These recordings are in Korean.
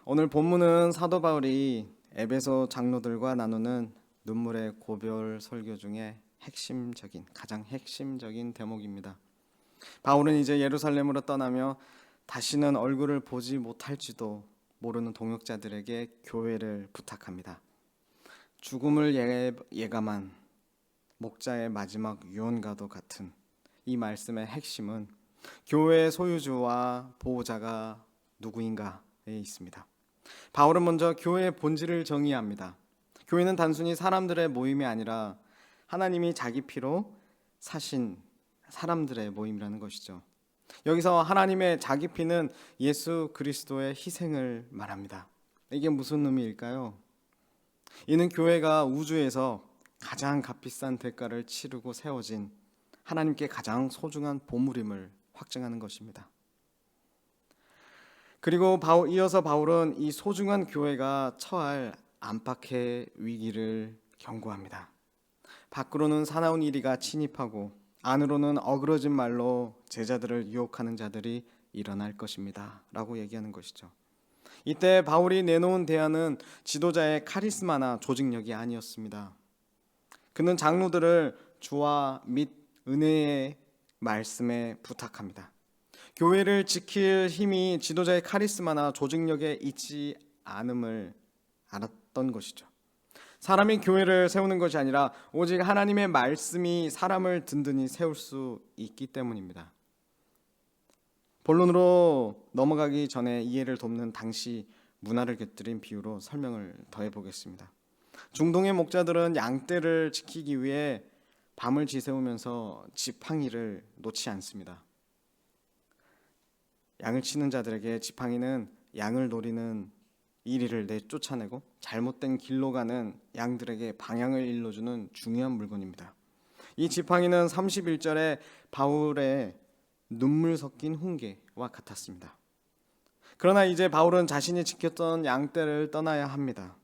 오늘 본문은 사도 바울이 에베소 장로들과 나누는 눈물의 고별 설교 중에 가장 핵심적인 대목입니다. 바울은 이제 예루살렘으로 떠나며 다시는 얼굴을 보지 못할지도 모르는 동역자들에게 교회를 부탁합니다. 죽음을 예감한 목자의 마지막 유언과도 같은 이 말씀의 핵심은 교회의 소유주와 보호자가 누구인가에 있습니다. 바울은 먼저 교회의 본질을 정의합니다. 교회는 단순히 사람들의 모임이 아니라 하나님이 자기 피로 사신 사람들의 모임이라는 것이죠. 여기서 하나님의 자기 피는 예수 그리스도의 희생을 말합니다. 이게 무슨 의미일까요? 이는 교회가 우주에서 가장 값비싼 대가를 치르고 세워진 하나님께 가장 소중한 보물임을 확증하는 것입니다. 그리고 이어서 바울은 이 소중한 교회가 처할 안팎의 위기를 경고합니다. 밖으로는 사나운 이리가 침입하고 안으로는 어그러진 말로 제자들을 유혹하는 자들이 일어날 것입니다 라고 얘기하는 것이죠. 이때 바울이 내놓은 대안은 지도자의 카리스마나 조직력이 아니었습니다. 그는 장로들을 주와 및 은혜의 말씀에 부탁합니다. 교회를 지킬 힘이 지도자의 카리스마나 조직력에 있지 않음을 알았던 것이죠. 사람이 교회를 세우는 것이 아니라 오직 하나님의 말씀이 사람을 든든히 세울 수 있기 때문입니다. 본론으로 넘어가기 전에 이해를 돕는 당시 문화를 곁들인 비유로 설명을 더해보겠습니다. 중동의 목자들은 양떼를 지키기 위해 밤을 지새우면서 지팡이를 놓지 않습니다. 양을 치는 자들에게 지팡이는 양을 노리는 이리를 내쫓아내고 잘못된 길로 가는 양들에게 방향을 일러주는 중요한 물건입니다. 이 지팡이는 31절에 바울의 눈물 섞인 훈계와 같았습니다. 그러나 이제 바울은 자신이 지켰던 양떼를 떠나야 합니다.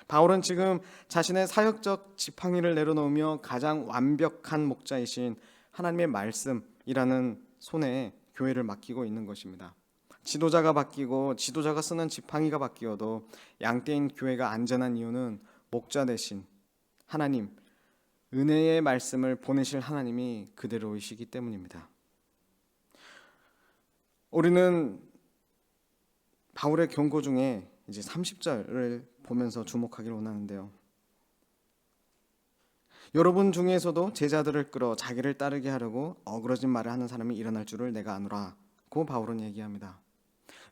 바울은 지금 자신의 사역적 지팡이를 내려놓으며 가장 완벽한 목자이신 하나님의 말씀이라는 손에 교회를 맡기고 있는 것입니다. 지도자가 바뀌고 지도자가 쓰는 지팡이가 바뀌어도 양떼인 교회가 안전한 이유는 목자 대신 하나님, 은혜의 말씀을 보내실 하나님이 그대로이시기 때문입니다. 우리는 바울의 경고 중에 이제 30절을 보면서 주목하기를 원하는데요. 여러분 중에서도 제자들을 끌어 자기를 따르게 하려고 어그러진 말을 하는 사람이 일어날 줄을 내가 아노라고 바울은 얘기합니다.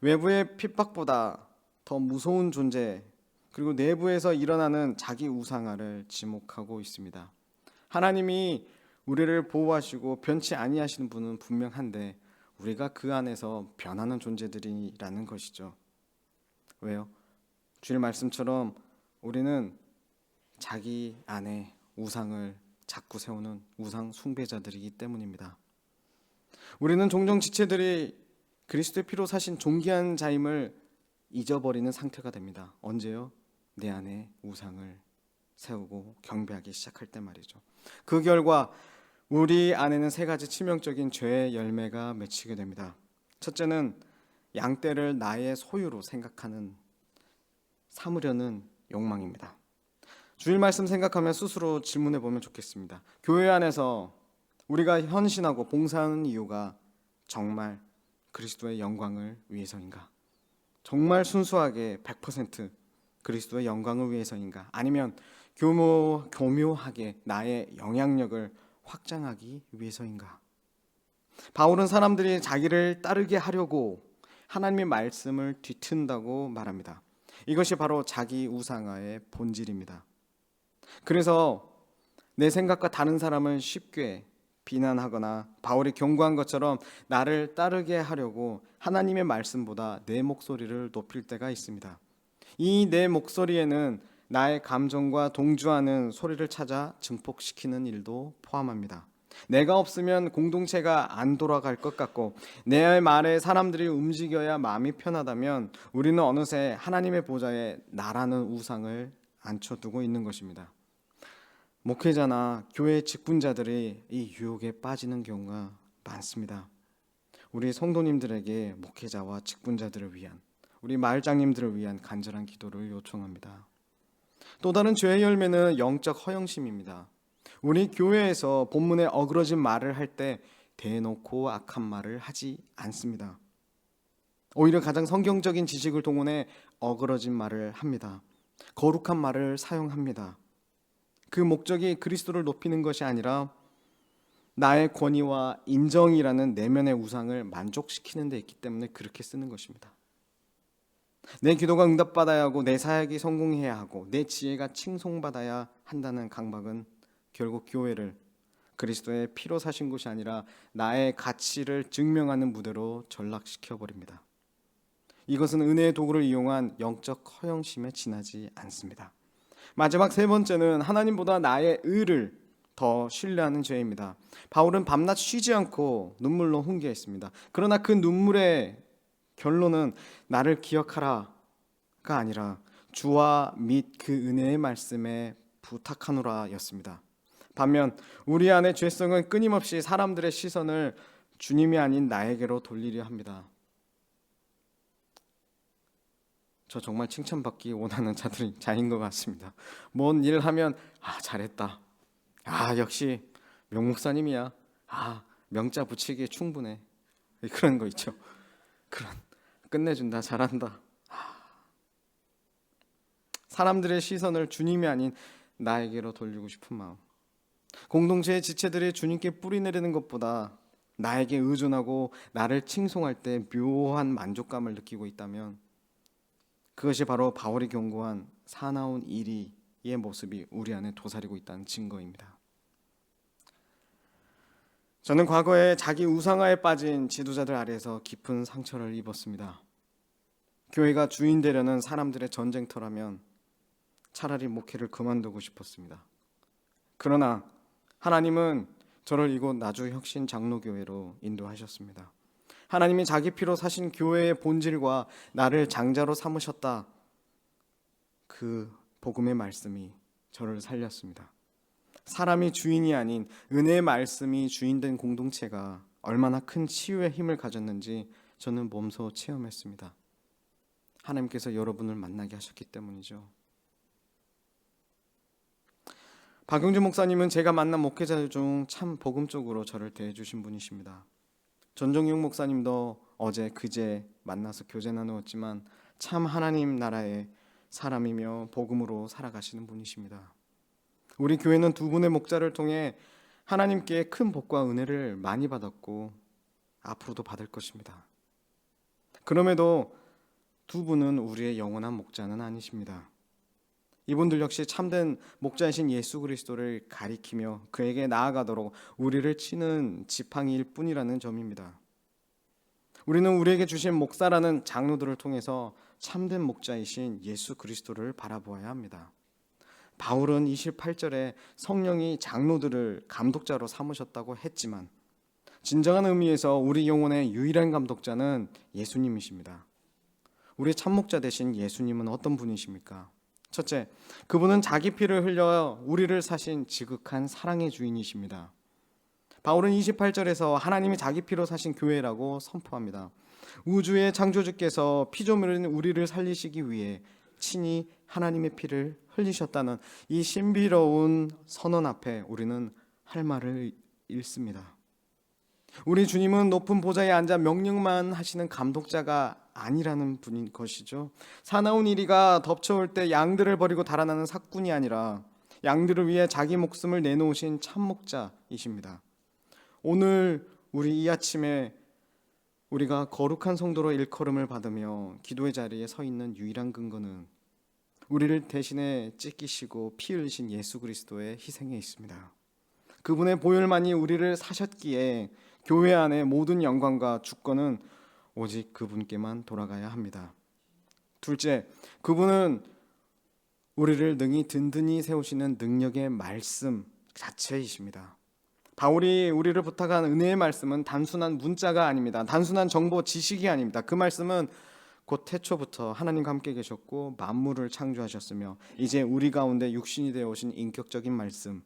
외부의 핍박보다 더 무서운 존재, 그리고 내부에서 일어나는 자기 우상화를 지목하고 있습니다. 하나님이 우리를 보호하시고 변치 아니하시는 분은 분명한데 우리가 그 안에서 변하는 존재들이라는 것이죠. 왜요? 주일 말씀처럼 우리는 자기 안에 우상을 자꾸 세우는 우상 숭배자들이기 때문입니다. 우리는 종종 지체들이 그리스도의 피로 사신 존귀한 자임을 잊어버리는 상태가 됩니다. 언제요? 내 안에 우상을 세우고 경배하기 시작할 때 말이죠. 그 결과 우리 안에는 세 가지 치명적인 죄의 열매가 맺히게 됩니다. 첫째는 양떼를 나의 소유로 삼으려는 욕망입니다. 주일 말씀 생각하면 스스로 질문해 보면 좋겠습니다. 교회 안에서 우리가 헌신하고 봉사하는 이유가 정말 그리스도의 영광을 위해서인가? 정말 순수하게 100% 그리스도의 영광을 위해서인가? 아니면 교묘하게 나의 영향력을 확장하기 위해서인가? 바울은 사람들이 자기를 따르게 하려고 하나님의 말씀을 뒤튼다고 말합니다. 이것이 바로 자기 우상화의 본질입니다. 그래서 내 생각과 다른 사람을 쉽게 비난하거나 바울이 경고한 것처럼 나를 따르게 하려고 하나님의 말씀보다 내 목소리를 높일 때가 있습니다. 이 내 목소리에는 나의 감정과 동조하는 소리를 찾아 증폭시키는 일도 포함합니다. 내가 없으면 공동체가 안 돌아갈 것 같고 내 말에 사람들이 움직여야 마음이 편하다면 우리는 어느새 하나님의 보좌에 나라는 우상을 앉혀두고 있는 것입니다. 목회자나 교회 직분자들이 이 유혹에 빠지는 경우가 많습니다. 우리 성도님들에게 목회자와 직분자들을 위한 우리 마을장님들을 위한 간절한 기도를 요청합니다. 또 다른 죄의 열매는 영적 허영심입니다. 우리 교회에서 본문에 어그러진 말을 할 때 대놓고 악한 말을 하지 않습니다. 오히려 가장 성경적인 지식을 동원해 어그러진 말을 합니다. 거룩한 말을 사용합니다. 그 목적이 그리스도를 높이는 것이 아니라 나의 권위와 인정이라는 내면의 우상을 만족시키는 데 있기 때문에 그렇게 쓰는 것입니다. 내 기도가 응답받아야 하고 내 사역이 성공해야 하고 내 지혜가 칭송받아야 한다는 강박은 결국 교회를 그리스도의 피로 사신 곳이 아니라 나의 가치를 증명하는 무대로 전락시켜버립니다. 이것은 은혜의 도구를 이용한 영적 허영심에 지나지 않습니다. 마지막 세 번째는 하나님보다 나의 의를 더 신뢰하는 죄입니다. 바울은 밤낮 쉬지 않고 눈물로 훈계했습니다. 그러나 그 눈물의 결론은 나를 기억하라가 아니라 주와 및 그 은혜의 말씀에 부탁하노라 였습니다. 반면 우리 안의 죄성은 끊임없이 사람들의 시선을 주님이 아닌 나에게로 돌리려 합니다. 저 정말 칭찬받기 원하는 자인 것 같습니다. 뭔 일을 하면 잘했다. 역시 명 목사님이야. 명자 붙이기에 충분해. 그런 거 있죠. 그런 끝내준다. 잘한다. 사람들의 시선을 주님이 아닌 나에게로 돌리고 싶은 마음. 공동체의 지체들이 주님께 뿌리내리는 것보다 나에게 의존하고 나를 칭송할 때 묘한 만족감을 느끼고 있다면 그것이 바로 바울이 경고한 사나운 이리의 모습이 우리 안에 도사리고 있다는 증거입니다. 저는 과거에 자기 우상화에 빠진 지도자들 아래에서 깊은 상처를 입었습니다. 교회가 주인 되려는 사람들의 전쟁터라면 차라리 목회를 그만두고 싶었습니다. 그러나 하나님은 저를 이곳 나주혁신 장로교회로 인도하셨습니다. 하나님이 자기 피로 사신 교회의 본질과 나를 장자로 삼으셨다. 그 복음의 말씀이 저를 살렸습니다. 사람이 주인이 아닌 은혜의 말씀이 주인된 공동체가 얼마나 큰 치유의 힘을 가졌는지 저는 몸소 체험했습니다. 하나님께서 여러분을 만나게 하셨기 때문이죠. 박용준 목사님은 제가 만난 목회자 중 참 복음적으로 저를 대해주신 분이십니다. 전종용 목사님도 어제 그제 만나서 교제 나누었지만 참 하나님 나라의 사람이며 복음으로 살아가시는 분이십니다. 우리 교회는 두 분의 목자를 통해 하나님께 큰 복과 은혜를 많이 받았고 앞으로도 받을 것입니다. 그럼에도 두 분은 우리의 영원한 목자는 아니십니다. 이분들 역시 참된 목자이신 예수 그리스도를 가리키며 그에게 나아가도록 우리를 치는 지팡이일 뿐이라는 점입니다. 우리는 우리에게 주신 목사라는 장로들을 통해서 참된 목자이신 예수 그리스도를 바라보아야 합니다. 바울은 28절에 성령이 장로들을 감독자로 삼으셨다고 했지만 진정한 의미에서 우리 영혼의 유일한 감독자는 예수님이십니다. 우리 참목자 되신 예수님은 어떤 분이십니까? 첫째, 그분은 자기 피를 흘려 우리를 사신 지극한 사랑의 주인이십니다. 바울은 28절에서 하나님이 자기 피로 사신 교회라고 선포합니다. 우주의 창조주께서 피조물인 우리를 살리시기 위해 친히 하나님의 피를 흘리셨다는 이 신비로운 선언 앞에 우리는 할 말을 잃습니다. 우리 주님은 높은 보좌에 앉아 명령만 하시는 감독자가 아니라는 분인 것이죠. 사나운 이리가 덮쳐올 때 양들을 버리고 달아나는 삭군이 아니라 양들을 위해 자기 목숨을 내놓으신 참목자이십니다. 오늘 우리 이 아침에 우리가 거룩한 성도로 일컬음을 받으며 기도의 자리에 서 있는 유일한 근거는 우리를 대신에 찢기시고 피 흘리신 예수 그리스도의 희생에 있습니다. 그분의 보혈만이 우리를 사셨기에 교회 안의 모든 영광과 주권은 오직 그분께만 돌아가야 합니다. 둘째, 그분은 우리를 능히 든든히 세우시는 능력의 말씀 자체이십니다. 바울이 우리를 부탁한 은혜의 말씀은 단순한 문자가 아닙니다. 단순한 정보, 지식이 아닙니다. 그 말씀은 곧 태초부터 하나님과 함께 계셨고 만물을 창조하셨으며 이제 우리 가운데 육신이 되어 오신 인격적인 말씀,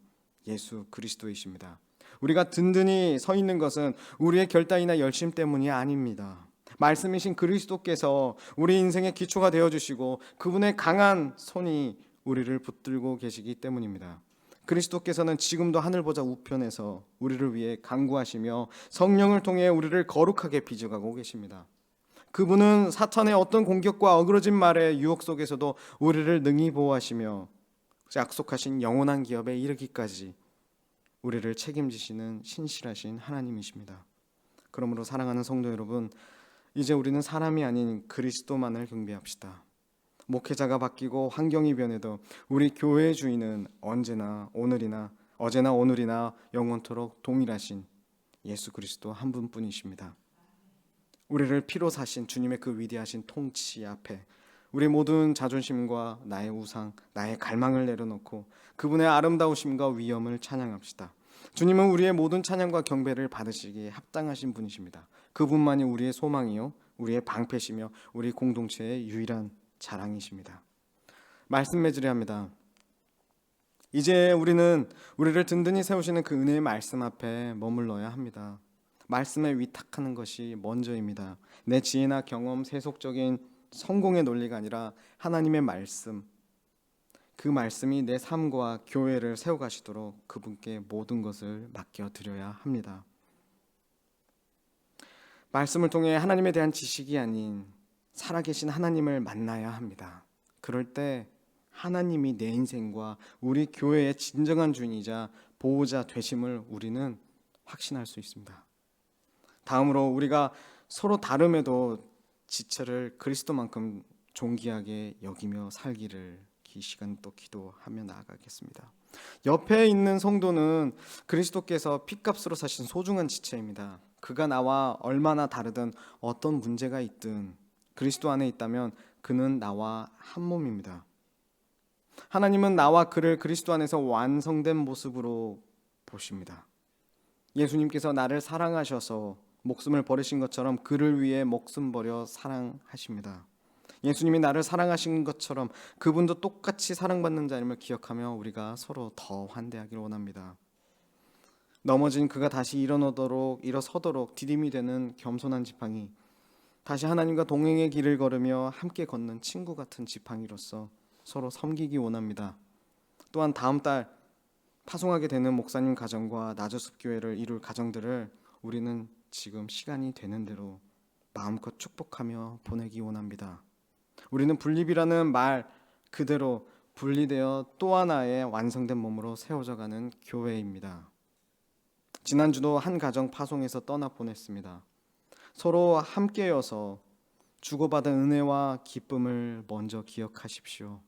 예수 그리스도이십니다. 우리가 든든히 서 있는 것은 우리의 결단이나 열심 때문이 아닙니다. 말씀이신 그리스도께서 우리 인생의 기초가 되어주시고 그분의 강한 손이 우리를 붙들고 계시기 때문입니다. 그리스도께서는 지금도 하늘 보좌 우편에서 우리를 위해 간구하시며 성령을 통해 우리를 거룩하게 빚어가고 계십니다. 그분은 사탄의 어떤 공격과 어그러진 말의 유혹 속에서도 우리를 능히 보호하시며 약속하신 영원한 기업에 이르기까지 우리를 책임지시는 신실하신 하나님이십니다. 그러므로 사랑하는 성도 여러분, 이제 우리는 사람이 아닌 그리스도만을 경배합시다. 목회자가 바뀌고 환경이 변해도 우리 교회의 주인은 언제나 오늘이나 어제나 오늘이나 영원토록 동일하신 예수 그리스도 한 분뿐이십니다. 우리를 피로 사신 주님의 그 위대하신 통치 앞에 우리 모든 자존심과 나의 우상, 나의 갈망을 내려놓고 그분의 아름다우심과 위엄을 찬양합시다. 주님은 우리의 모든 찬양과 경배를 받으시기에 합당하신 분이십니다. 그분만이 우리의 소망이요 우리의 방패시며 우리 공동체의 유일한 자랑이십니다. 말씀 맺으려 합니다. 이제 우리는 우리를 든든히 세우시는 그 은혜의 말씀 앞에 머물러야 합니다. 말씀에 위탁하는 것이 먼저입니다. 내 지혜나 경험, 세속적인 성공의 논리가 아니라 하나님의 말씀, 그 말씀이 내 삶과 교회를 세워가시도록 그분께 모든 것을 맡겨드려야 합니다. 말씀을 통해 하나님에 대한 지식이 아닌 살아계신 하나님을 만나야 합니다. 그럴 때 하나님이 내 인생과 우리 교회의 진정한 주인이자 보호자 되심을 우리는 확신할 수 있습니다. 다음으로 우리가 서로 다름에도 지체를 그리스도만큼 존귀하게 여기며 살기를 이 시간 또 기도하며 나아가겠습니다. 옆에 있는 성도는 그리스도께서 핏값으로 사신 소중한 지체입니다. 그가 나와 얼마나 다르든 어떤 문제가 있든 그리스도 안에 있다면 그는 나와 한 몸입니다. 하나님은 나와 그를 그리스도 안에서 완성된 모습으로 보십니다. 예수님께서 나를 사랑하셔서 목숨을 버리신 것처럼 그를 위해 목숨 버려 사랑하십니다. 예수님이 나를 사랑하신 것처럼 그분도 똑같이 사랑받는 자임을 기억하며 우리가 서로 더 환대하기를 원합니다. 넘어진 그가 다시 일어서도록 디딤이 되는 겸손한 지팡이, 다시 하나님과 동행의 길을 걸으며 함께 걷는 친구 같은 지팡이로서 서로 섬기기 원합니다. 또한 다음 달 파송하게 되는 목사님 가정과 나주숲교회를 이룰 가정들을 우리는 지금 시간이 되는 대로 마음껏 축복하며 보내기 원합니다. 우리는 분립이라는 말 그대로 분리되어 또 하나의 완성된 몸으로 세워져가는 교회입니다. 지난주도 한 가정 파송에서 떠나 보냈습니다. 서로 함께여서 주고받은 은혜와 기쁨을 먼저 기억하십시오.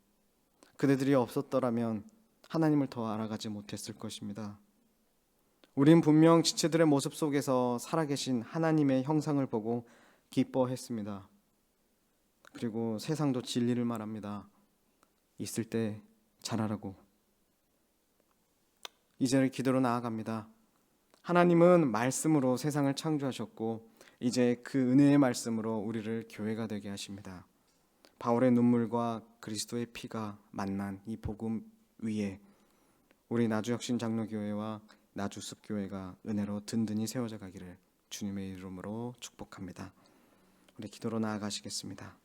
그대들이 없었더라면 하나님을 더 알아가지 못했을 것입니다. 우린 분명 지체들의 모습 속에서 살아계신 하나님의 형상을 보고 기뻐했습니다. 그리고 세상도 진리를 말합니다. 있을 때 잘하라고. 이제 기도로 나아갑니다. 하나님은 말씀으로 세상을 창조하셨고 이제 그 은혜의 말씀으로 우리를 교회가 되게 하십니다. 바울의 눈물과 그리스도의 피가 만난 이 복음 위에 우리 나주혁신장로교회와 나주숲교회가 은혜로 든든히 세워져 가기를 주님의 이름으로 축복합니다. 우리 기도로 나아가시겠습니다.